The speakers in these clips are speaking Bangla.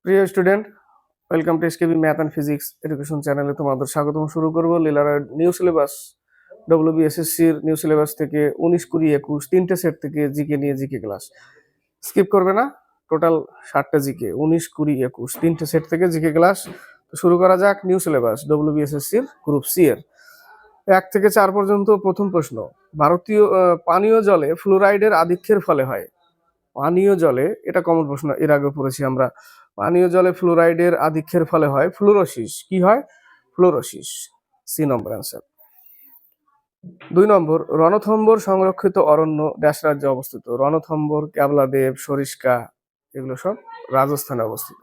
প্রিয় student, welcome to SKB math and physics education চ্যানেলে তোমাদের স্বাগতম। শুরু করবো লীলার নিউ সিলেবাস ডব্লিউবিএসএসসির নিউ সিলেবাস থেকে 19, 20, 21 তিনটে সেট থেকে জিকে নিয়ে জিকে ক্লাস। স্কিপ করবে না, টোটাল 60টা জিকে 19, 20, 21 তিনটে সেট থেকে জিকে ক্লাস। তো শুরু করা যাক নিউ সিলেবাস ডব্লিউবিএসএসসির গ্রুপ সি এর 1 থেকে 4 পর্যন্ত। প্রথম প্রশ্ন, ভারতীয় পানীয় জলে ফ্লোরাইডের আধিক্যের ফলে হয়। পানীয় জলে, এটা কমন প্রশ্ন, এর আগে পড়েছি আমরা। পানীয় জলে ফ্লোরাইডের আধিক্যের ফলে হয় ফ্লোরোসিস। কি হয়? ফ্লোরোসিস। C number answer. 2 নম্বর, রণথম্বর সংরক্ষিত অরণ্য ড্যাশ রাজ্যে অবস্থিত। রণথম্বর, ক্যাবলাদেব, সরিস্কা এগুলো সব রাজস্থানে অবস্থিত।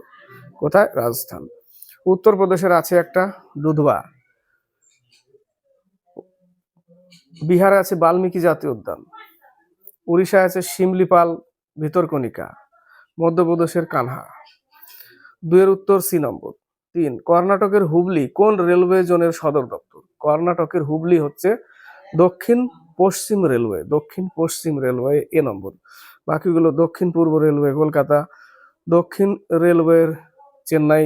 কোথায়? রাজস্থান। উত্তরপ্রদেশের আছে একটা দুধবা। বিহারে আছে বাল্মীকি জাতীয় উদ্যান। উড়িষ্যায় আছে শিমলিপাল ভিতরকণিকা। মধ্যপ্রদেশের কানহা। 2 এর উত্তর সি নম্বর। 3, কর্ণাটকের হুবলি কোন রেলওয়ে জোনের সদর দপ্তর? কর্ণাটকের হুবলি হচ্ছে দক্ষিণ পশ্চিম রেলওয়ে। দক্ষিণ পশ্চিম রেলওয়ে এ নম্বর। বাকিগুলো দক্ষিণ পূর্ব রেলওয়ে কলকাতা, দক্ষিণ রেলওয়ের চেন্নাই,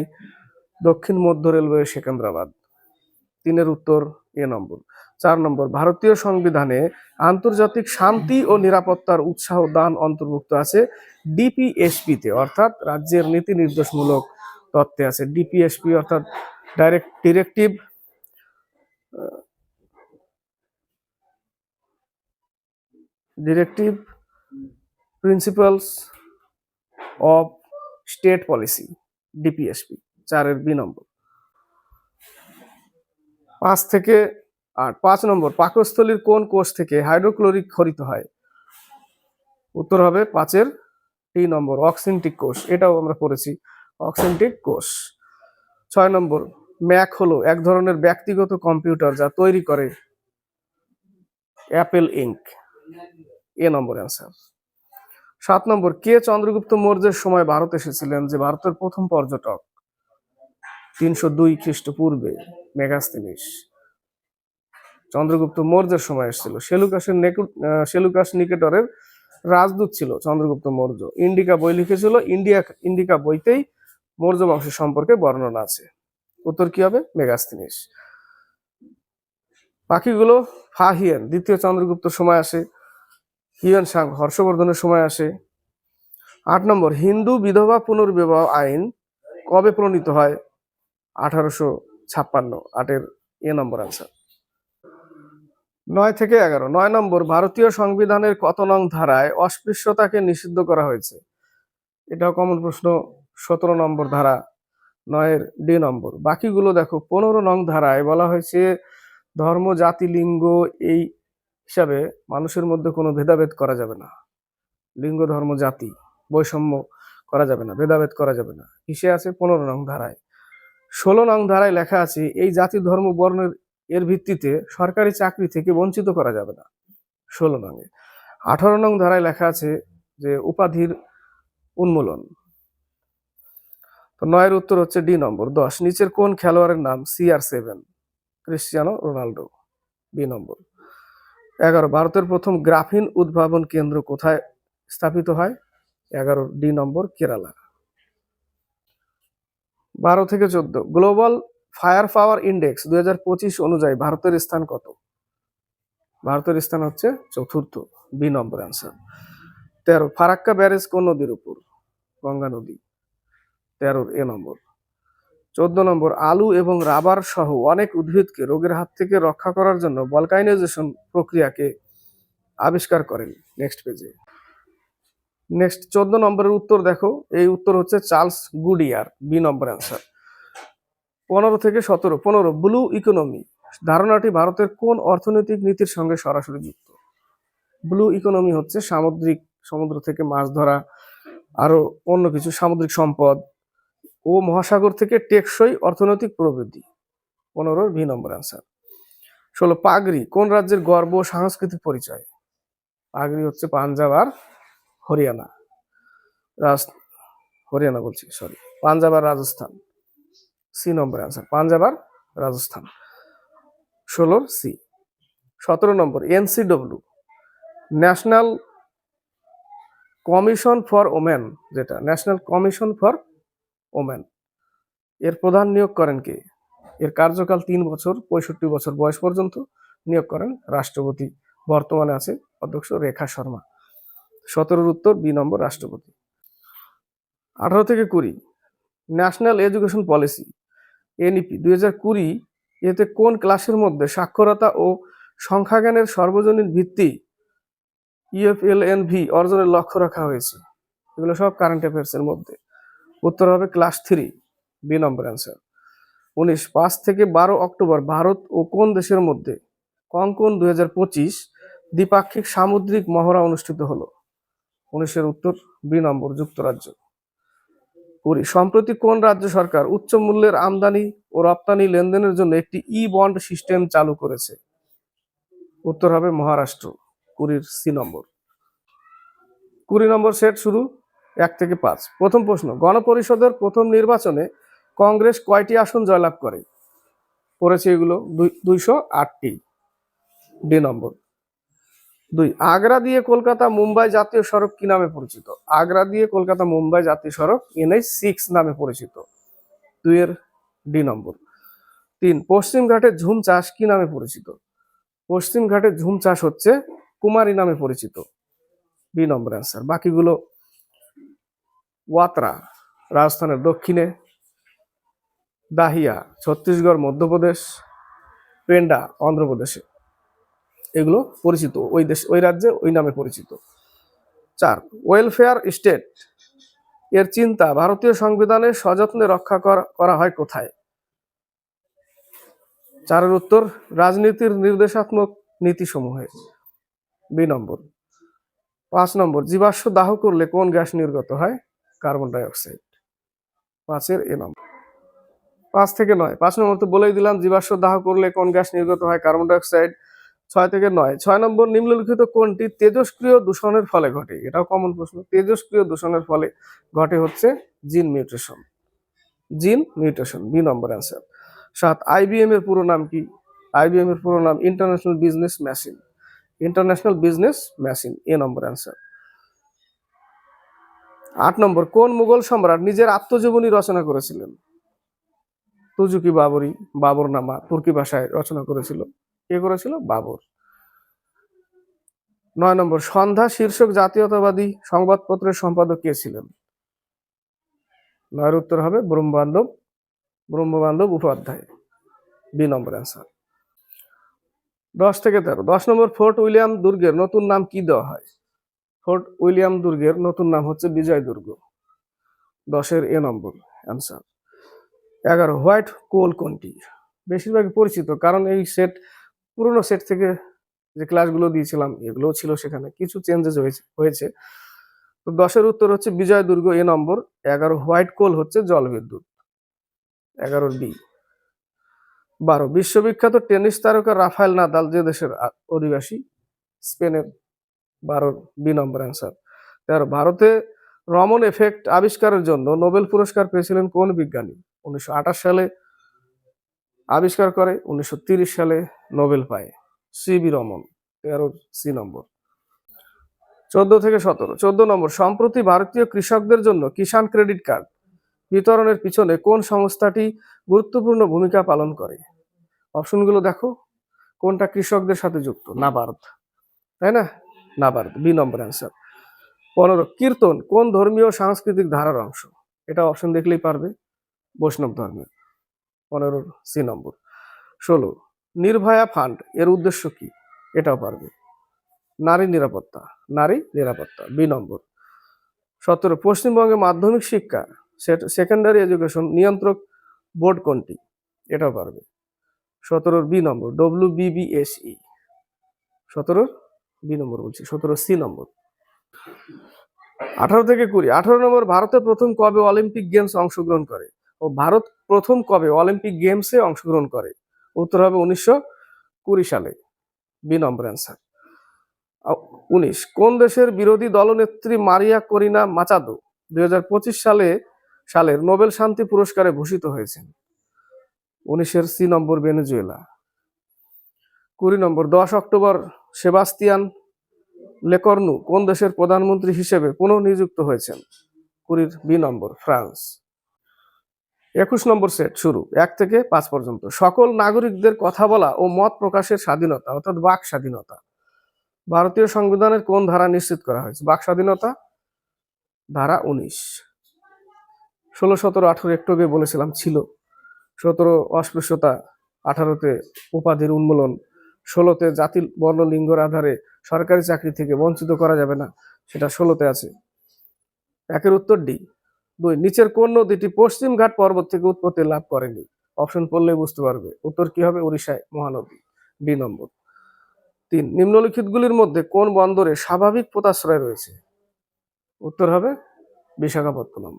দক্ষিণ মধ্য রেলওয়ে সেকেন্দ্রাবাদ। 3 এর উত্তর এ নম্বর। 4 নম্বর, ভারতীয় সংবিধানে আন্তর্জাতিক শান্তি ও নিরাপত্তার উৎসাহ দান অন্তর্ভুক্ত আছে ডিপিএসপি-তে, অর্থাৎ রাজ্যের নীতি নির্দেশমূলক তত্ত্বে আছে। ডিপিএসপি অর্থাৎ directive principles of state policy, DPSP. 4 এর বি নম্বর। 5 থেকে 8। 5 নম্বর, পাকস্থলীর কোন কোষ থেকে হাইড্রোক্লোরিক খরিত হয়? উত্তর হবে 5 এর টি নম্বর, অক্সিনটিক কোষ। এটাও আমরা পড়েছি, অক্সিনটিক কোষ। 6 নম্বর, ম্যাক হলো এক ধরনের ব্যক্তিগত কম্পিউটার যা তৈরি করে অ্যাপেল ইঙ্ক। এ নম্বর অ্যান্সার। 7 নম্বর, কে চন্দ্রগুপ্ত মৌর্যের সময় ভারত এসেছিলেন? যে ভারতের প্রথম পর্যটক 302 খ্রিস্টপূর্বে, মেগাস্তিনিস চন্দ্রগুপ্ত মৌর্যের সময় এসেছিল। সেলুকাস নিকেটরের রাজদূত ছিল চন্দ্রগুপ্ত মৌর্য। ইন্ডিকা বই লিখেছিল। ইন্ডিকা বইতেই মৌর্য বংশের সম্পর্কে বর্ণনা আছে। উত্তর কি হবে? মেগাস্তিনিস। বাকিগুলো ফাহিয়েন দ্বিতীয় চন্দ্রগুপ্ত সময় আসে। হিউয়েন সাং হর্ষবর্ধনের সময় আসে। 8 নম্বর, হিন্দু বিধবা পুনর্বিবাহ আইন কবে প্রণীত হয়? 1856। 8 এর এ নম্বর আনসার। 9 থেকে 11। 9 নম্বর, ভারতীয় সংবিধানের কত নং ধারায় অস্পৃশ্যতাকে নিষিদ্ধ করা হয়েছে? এটাও কমন প্রশ্ন। 17 নম্বর ধারা, 9 এর ডি নম্বর। বাকিগুলো দেখো, 15 নং ধারায় বলা হয়েছে ধর্ম, জাতি, লিঙ্গ এই হিসাবে মানুষের মধ্যে কোনো ভেদাভেদ করা যাবে না। লিঙ্গ, ধর্ম, জাতি বৈষম্য করা যাবে না, ভেদাভেদ করা যাবে না। কিসে আছে? 15 নং ধারায়। 16 নং ধারায় লেখা আছে এই জাতি, ধর্ম, বর্ণের এর ভিত্তিতে সরকারি চাকরি থেকে বঞ্চিত করা যাবে না। 16 নং-এ। 18 নং ধারায় লেখা আছে যে উপাধির উন্মূলন। তো 9 এর উত্তর হচ্ছে ডি নম্বর। 10, নিচের কোন খেলোয়াড়ের নাম CR7? ক্রিশ্চিয়ানো রোনাল্ডো, বি নম্বর। 11, ভারতের প্রথম গ্রাফিন উদ্ভাবন কেন্দ্র কোথায় স্থাপিত হয়? 11 ডি নম্বর, কেরালা। 12 থেকে 14, গ্লোবাল ফায়ার পাওয়ার ইন্ডেক্স 2025 অনুযায়ী ভারতের স্থান কত? ভারতের স্থান হচ্ছে চতুর্থ, B number answer. 13, Farakka barrage কোন নদীর উপর? গঙ্গা নদী। 13 এ নম্বর। 14 নম্বর, আলু এবং রাবার সহ অনেক উদ্ভিদকে রোগের হাত থেকে রক্ষা করার জন্য ভলকাইনাইজেশন প্রক্রিয়াকে আবিষ্কার করেন। নেক্সট পেজে। নেক্সট 14 নম্বরের উত্তর দেখো, এই উত্তর হচ্ছে Charles Goodyear, B number answer. 15 থেকে 17। 15, ব্লু ইকোনমি ধারণাটি ভারতের কোন অর্থনৈতিক নীতির সঙ্গে সরাসরি যুক্ত? ব্লু ইকোনমি হচ্ছে সমুদ্র থেকে মাছ ধরা, আরো অন্য কিছু সামুদ্রিক সম্পদ ও মহাসাগর থেকে টেকসই অর্থনৈতিক প্রবৃদ্ধি। 15 ভি নম্বর অ্যান্সার। 16, পাগড়ি কোন রাজ্যের গর্ব ও সাংস্কৃতিক পরিচয়? পাগড়ি হচ্ছে পাঞ্জাব আর হরিয়ানা, পাঞ্জাব আর Rajasthan. C number answer, Punjab আর Rajasthan. 16 C. 17 number, NCW national commission for women, যেটা ন্যাশনাল কমিশন ফর ওম্যান। এর প্রধান নিয়োগ করেন কে? এর কার্যকাল 3 বছর, 65 বছর বয়স পর্যন্ত নিয়োগ করেন রাষ্ট্রপতি। বর্তমানে আছে অধ্যক্ষ রেখা শর্মা। 17 উত্তর বি নম্বর রাষ্ট্রপতি। 18 থেকে 20 ন্যাশনাল এডুকেশন পলিসি এনইপি 2020 এতে কোন ক্লাসের মধ্যে সাক্ষরতা ও সংখ্যাজ্ঞানের সর্বজনীন ভিত্তি ইএফএলএনভি অর্জনের লক্ষ্য রাখা হয়েছে? এগুলো সব কারেন্ট অ্যাফেয়ার্স এর মধ্যে। উত্তর হবে ক্লাস 3, বি নম্বর অ্যান্সার। 19 5 থেকে 12 অক্টোবর ভারত ও কোন দেশের মধ্যে কঙ্কন 2025 দ্বিপাক্ষিক সামুদ্রিক মহড়া অনুষ্ঠিত হলো? 19 উত্তর বি নম্বর যুক্তরাজ্য। 20 সম্প্রতি কোন রাজ্য সরকার উচ্চ মূল্যের আমদানি ও রপ্তানি লেনদেনের জন্য একটি ই বন্ড সিস্টেম চালু করেছে? উত্তর হবে মহারাষ্ট্র। 20 সি নম্বর। 20 নম্বর সেট শুরু 1 থেকে 5। প্রথম প্রশ্ন, গণপরিষদের প্রথম নির্বাচনে কংগ্রেস কয়টি আসন জয়লাভ করে? পড়েছে এগুলো 208টি, ডি নম্বর। 2 আগ্রা দিয়ে কলকাতা মুম্বাই জাতীয় সড়ক কি নামে পরিচিত? আগ্রা দিয়ে কলকাতা মুম্বাই জাতীয় সড়ক NH6 নামে পরিচিত। 2 এর ডি নম্বর। 3 পশ্চিম ঘাটের ঝুম চাষ কি নামে পরিচিত? পশ্চিম ঘাটের ঝুম চাষ হচ্ছে কুমারী নামে পরিচিত। B number answer. বাকিগুলো ওয়াত্রা রাজস্থানের দক্ষিণে, দাহিয়া ছত্তিশগড় মধ্যপ্রদেশ, পেন্ডা অন্ধ্রপ্রদেশে, এগুলো পরিচিত ওই দেশ ওই রাজ্যে ওই নামে পরিচিত। 4 ওয়েলফেয়ার স্টেট এর চিন্তা ভারতীয় সংবিধানে সযত্নে রক্ষা করা হয় কোথায়? 4 উত্তর রাজনীতির নির্দেশাত্মক নীতিসমূহে, বি নম্বর। 5 নম্বর জীবাশ্ম দাহ করলে কোন গ্যাস নির্গত হয়? Carbon die oxide. 5 এর এ নম্বর। 5 থেকে 9 5 নম্বর তো বলেই দিলাম, জীবাশ্ম দাহ করলে কোন গ্যাস নির্গত হয়? Carbon die oxide. 6 থেকে 9 6 নম্বর নিম্নলিখিত কোনটি তেজস্ক্রিয় দূষণের ফলে ঘটে? এটাও কমন প্রশ্ন। তেজস্ক্রিয় দূষণের ফলে ঘটে হচ্ছে gene mutation. Gene mutation, B number answer. 7 IBM এর পুরো নাম কি? আইবিএম এর পুরো নাম international business machine. International business machine, A number answer. 8 number কোন মুঘল সম্রাট নিজের আত্মজীবনী রচনা করেছিলেন? তুজুকি বাবরি, বাবরনামা তুর্কি ভাষায় রচনা করেছিল। কে করেছিল? বাবর। 9 নম্বর সন্ধ্যা শীর্ষক জাতীয়তাবাদী সংবাদপত্রের সম্পাদক কে ছিলেন? 9 উত্তর হবে ব্রহ্মবান্ধব উপাধ্যায়, বি নম্বর অ্যান্সার। 10 থেকে 13 10 নম্বর ফোর্ট উইলিয়াম দুর্গের নতুন নাম কি দেওয়া হয়? ফোর্ট উইলিয়াম দুর্গের নতুন নাম হচ্ছে বিজয় দুর্গ। 10 এর এ নম্বর অ্যান্সার। 11 হোয়াইট কোল কোনটি? বেশিরভাগই পরিচিত, কারণ এই সেট পুরনো সেট থেকে যে ক্লাসগুলো দিয়েছিলাম এগুলো ছিল, সেখানে কিছু চেঞ্জেস হয়েছে। তো 10 এর উত্তর হচ্ছে বিজয় দুর্গ, এ নম্বর। 11 হোয়াইট কোল হচ্ছে জলবিদ্যুৎ, 11 ডি। 12 বিশ্ববিখ্যাত টেনিস তারকা রাফায়েল নাদাল যে দেশের অধিবাসী? স্পেনের, 12 বি নম্বর অ্যান্সার। 13 ভারতে রমন এফেক্ট আবিষ্কারের জন্য নোবেল পুরস্কার পেয়েছিলেন কোন বিজ্ঞানী? 1928 সালে আবিষ্কার করে, 1930 সালে নোবেল পায় সিবি রমন, 13 সি নম্বর। 14 থেকে 17 14 নম্বর সম্প্রতি ভারতীয় কৃষকদের জন্য কিষাণ ক্রেডিট কার্ড বিতরণের পিছনে কোন সংস্থাটি গুরুত্বপূর্ণ ভূমিকা পালন করে? অপশনগুলো দেখো, কোনটা কৃষকদের সাথে যুক্ত? নাবার্ড, তাই না? NABARD, B number answer. 15 কীর্তন কোন ধর্মীয় সাংস্কৃতিক ধারার অংশ? এটা অপশন দেখলেই পারবে, বৈষ্ণব ধর্মের, 15 সি নম্বর। 16 নির্ভয়া ফান্ড এর উদ্দেশ্য কি? এটাও পারবে, নারী নিরাপত্তা, বি নম্বর। 17 পশ্চিমবঙ্গে মাধ্যমিক শিক্ষা সেকেন্ডারি এডুকেশন নিয়ন্ত্রক বোর্ড কোনটি? এটাও পারবে, 17 বি নম্বর, WBBSE। 17 বি নম্বর বলছি, 17 সি নম্বর। 18 থেকে 20 18 নম্বর ভারতে প্রথম কবে অলিম্পিক গেমস অংশগ্রহণ করে? ও ভারত প্রথম কবে অলিম্পিক গেমসে অংশগ্রহণ করে? উত্তর হবে 1920 সালে, বি নম্বর অ্যান্সার। 19 কোন দেশের বিরোধী দলনেত্রী মারিয়া করিনা মাচাদো 2025 সালের নোবেল শান্তি পুরস্কারে ভূষিত হয়েছেন? 19 সি নম্বর, ভেনেজুয়েলা। 20 নম্বর 10 অক্টোবর সেবাস্তিয়ান লেকর্নু কোন দেশের প্রধানমন্ত্রী হিসেবে পুনঃনিযুক্ত হয়েছেন? 20 বি নম্বর, ফ্রান্স। 21 নম্বর সেট শুরু 1 থেকে 5 পর্যন্ত। সকল নাগরিকদের কথা বলা ও মত প্রকাশের স্বাধীনতা অর্থাৎ বাক স্বাধীনতা ভারতীয় সংবিধানের কোন ধারা নিশ্চিত করা হয়েছে? বাক স্বাধীনতা ধারা 19। 16, 17, 18 একটু আগে বলেছিলাম ছিল। 17 অস্পৃশ্যতা, 18তে উপাধির উন্মূলন, 16তে জাতি বর্ণ লিঙ্গের আধারে সরকারি চাকরি থেকে বঞ্চিত করা যাবে না, সেটা 16তে আছে। একের উত্তর ডি। 2, নিচের কোন নদীটি পশ্চিম ঘাট পর্বত থেকে উৎপত্তি লাভ করেনি? অপশন পড়লে বুঝতে পারবে উত্তর কি হবে, উড়িষ্যায় মহানদী, ডি নম্বর। 3, নিম্নলিখিতগুলির মধ্যে কোন বন্দরে স্বাভাবিক পোতাশ্রয় রয়েছে? উত্তর হবে বিশাখাপত্তনম,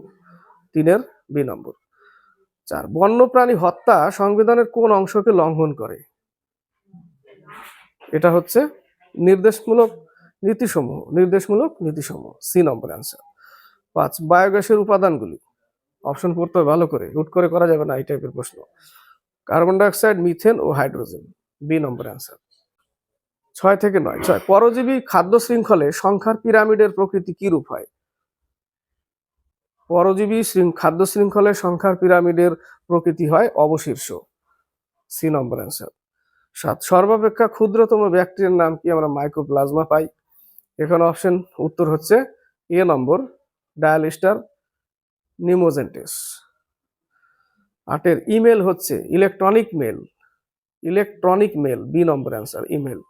3-এর বি নম্বর। 4, বন্যপ্রাণী হত্যা সংবিধানের কোন অংশকে লঙ্ঘন করে? এটা হচ্ছে নির্দেশমূলক নীতিসমূহ, সি নম্বর অ্যান্সার। 5, বায়োগ্যাসের উপাদানগুলি, অপশন পড়তে হবে ভালো করে, হুট করে করা যাবে না এই টাইপের প্রশ্ন। কার্বন ডাইঅক্সাইড, মিথেন ও হাইড্রোজেন, বি নম্বর অ্যান্সার। 6 থেকে 9, 6, পরজীবী খাদ্য শৃঙ্খলে সংখ্যার পিরামিডের প্রকৃতি কি রূপ হয়? পরজীবী খাদ্য শৃঙ্খলে সংখ্যার পিরামিডের প্রকৃতি হয় অবশীর্ষ, সি নম্বর অ্যান্সার। 7, সর্বাপেক্ষা ক্ষুদ্রতম ব্যাকটেরিয়ার নাম কি? আমরা মাইকোপ্লাজমা পাই। এখানে অপশন উত্তর হচ্ছে এ নম্বর, ডায়ালিস্টার নিমোজেন্টেস। 8-এর ইমেল হচ্ছে electronic mail, B number answer, email.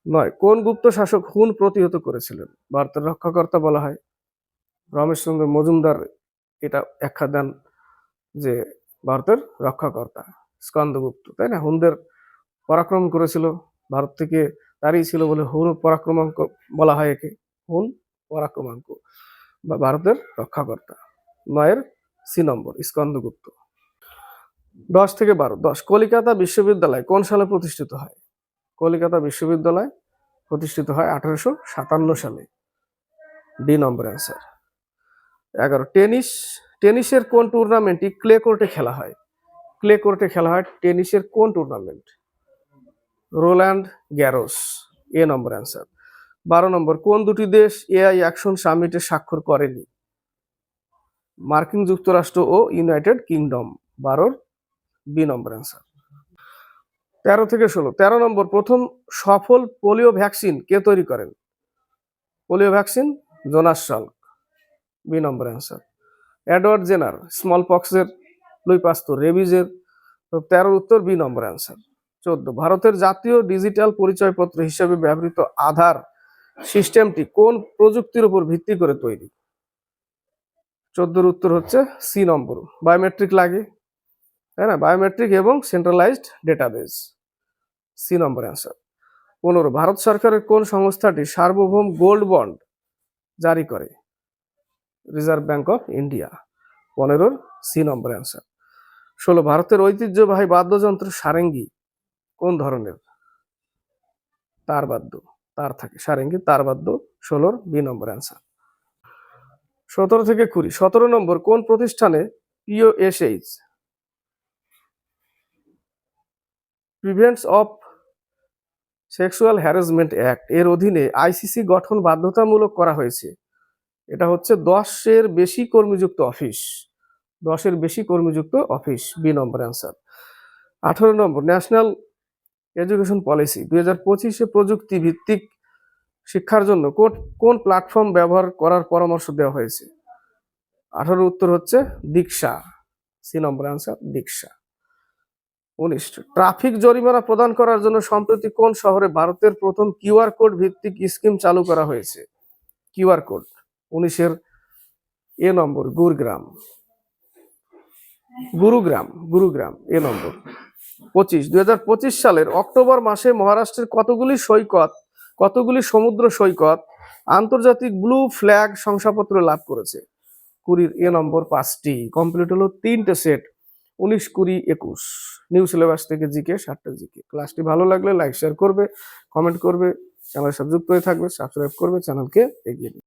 9, কোন গুপ্ত শাসক হুন প্রতিহত করেছিলেন? ভারতের রক্ষাকর্তা বলা হয় রমেশচন্দ্র মজুমদার এটা ব্যাখ্যা দেন যে ভারতের রক্ষাকর্তা স্কন্দগুপ্ত, তাই না? হুনদের পরাক্রম করেছিল, ভারত থেকে তাড়িয়েছিল বলে হুন পরাক্রমাঙ্ক বলা হয় একে, হুন পরাক্রমাঙ্ক বা ভারতের রক্ষাকর্তা। 9-এর সি নম্বর, স্কন্দগুপ্ত। 10 থেকে 12, 10, কলিকাতা বিশ্ববিদ্যালয় কোন সালে প্রতিষ্ঠিত হয়? কলিকাতা বিশ্ববিদ্যালয় প্রতিষ্ঠিত হয় 1857 সালে, ডি নম্বর অ্যান্সার। 11, টেনিসের কোন টুর্নামেন্টটি ক্লে কোর্টে খেলা হয়? টেনিসের কোন টুর্নামেন্ট? রোল্যান্ড গ্যারোস, এ নম্বর অ্যান্সার। 12 নম্বর, কোন দুটি দেশ এআই অ্যাকশন সামিটে স্বাক্ষর করেনি? মার্কিন যুক্তরাষ্ট্র ও United kingdom, 12-র B number answer. 13 থেকে 16, 13 নম্বর, প্রথম সফল পোলিও ভ্যাকসিন কে তৈরি করেন? Polio vaccine Jonas Salk, B number answer. Edward Jenner small পক্সের, লুই পাস্তুর রেবিজের, 13 উত্তর বি নম্বর অ্যান্সার। 14, ভারতের জাতীয় ডিজিটাল পরিচয়পত্র হিসেবে ব্যবহৃত আধার সিস্টেমটি কোন প্রযুক্তির উপর ভিত্তি করে তৈরি? 14-র উত্তর হচ্ছে সি নম্বর, বায়োমেট্রিক লাগে, তাই না? বায়োমেট্রিক এবং centralised database, C number answer. 15, Bharat সরকারের কোন সংস্থাটি সার্বভৌম গোল্ড বন্ড জারি করে? রিজার্ভ ব্যাংক অফ ইন্ডিয়া, 15-র সি নম্বর অ্যান্সার। 16, ভারতের ঐতিহ্যবাহী বাদ্যযন্ত্র সারেঙ্গি কোন ধরনের? তার থাকে সারেঙ্গি, তারবাদ্য, 16-র বি নম্বর অ্যান্সার। 17 থেকে 20, 17 নম্বর, কোন প্রতিষ্ঠানে POSH prevention of sexual harassment act এর অধীনে আইসিসি গঠন বাধ্যতামূলক করা হয়েছে? এটা হচ্ছে 10-এর বেশি কর্মীযুক্ত অফিস, বি নম্বর অ্যান্সার। 18 নম্বর, ন্যাশনাল এডুকেশন পলিসি 2025-এ প্রযুক্তি ভিত্তিক শিক্ষার জন্য কোন প্ল্যাটফর্ম ব্যবহার করার পরামর্শ দেওয়া হয়েছে? 18 উত্তর হচ্ছে দীক্ষা, সি নম্বর অ্যান্সার, দীক্ষা। 19, ট্রাফিক জরিমানা প্রদান করার জন্য সম্প্রতি কোন শহরে ভারতের প্রথম কিউআর কোড ভিত্তিক স্কিম চালু করা হয়েছে? কিউআর কোড, 19-এর এ নম্বর, গুরুগ্রাম, এ নম্বর। 25, 2025 সালের অক্টোবর মাসে মহারাষ্ট্রের কতগুলি সমুদ্র সৈকত আন্তর্জাতিক ব্লু ফ্ল্যাগ শংসাপত্র লাভ করেছে? 20-র এ নম্বর, 5টি। কমপ্লিট হলো 3টে সেট, 19, 20, 21 নিউ সিলেবাস থেকে জিকে, 7টা জিকে। ক্লাসটি ভালো লাগলে লাইক শেয়ার করবে, কমেন্ট করবে, চ্যানেলের সাথে যুক্ত হয়ে থাকবে, সাবস্ক্রাইব করবে, চ্যানেলকে এগিয়ে